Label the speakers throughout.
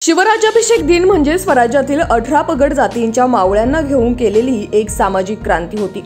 Speaker 1: शिवराज्याभिषेक दिन म्हणजे स्वराज्यातील 18 पगड जातींच्या मावळ्यांना घेऊन केलेली एक सामाजिक क्रांती होती।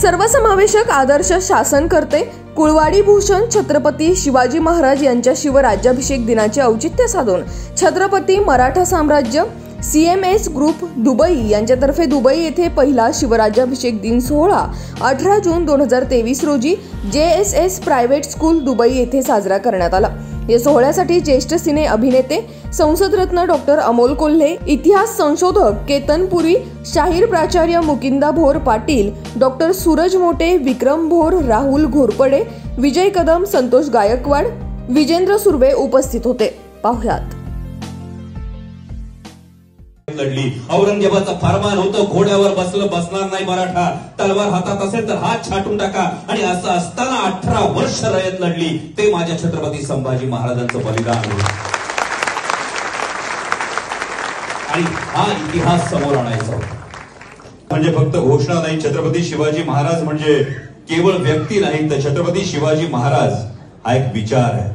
Speaker 1: सर्वसमावेशक आदर्श शासनकर्ते कुळवाडी भूषण छत्रपती शिवाजी महाराज यांच्या शिवराज्याभिषेक दिनाचे औचित्य साधून छत्रपती मराठा साम्राज्य CMS ग्रुप दुबई यांच्यातर्फे दुबई येथे पहिला शिवराज्याभिषेक दिन सोहळा 18 जून 2023 रोजी JSS प्रायव्हेट स्कूल दुबई येथे साजरा करण्यात आला। या सोहळ्यासाठी ज्येष्ठ सिने अभिनेते संसदरत्न डॉक्टर अमोल कोल्हे, इतिहास संशोधक केतन पुरी, शाहीर प्राचार्य मुकिंदा भोर पाटील, डॉक्टर सूरज मोटे, विक्रम भोर, राहुल घोरपडे, विजय कदम, संतोष गायकवाड, विजेंद्र सुर्वे उपस्थित होते। पाहुयात।
Speaker 2: लढली औरंगजेबाचा फरमान होतं, घोड्यावर बसणार नाही मराठा, तलवार हातात असेल तर हात छाटून टाका। आणि असं असताना 18 वर्ष रयत लढली, ते माझ्या छत्रपती संभाजी महाराजांचं बलिदान होतं। आणि हा इतिहास समोर आणायचा होता। म्हणजे फक्त घोषणा नाही, छत्रपती शिवाजी महाराज म्हणजे केवळ व्यक्ती नाही, तर छत्रपती शिवाजी महाराज हा एक विचार आहे।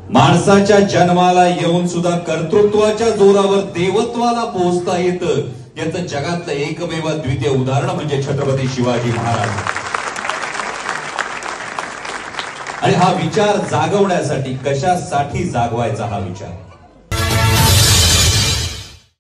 Speaker 2: माणसाच्या जन्माला येऊन सुद्धा कर्तृत्वाच्या जोरावर देवत्वाला पोहोचता येतं, याचं जगातलं एकमेव द्वितीय उदाहरण म्हणजे छत्रपती शिवाजी महाराज। आणि हा विचार जागवण्यासाठी कशासाठी जागवायचा हा विचार,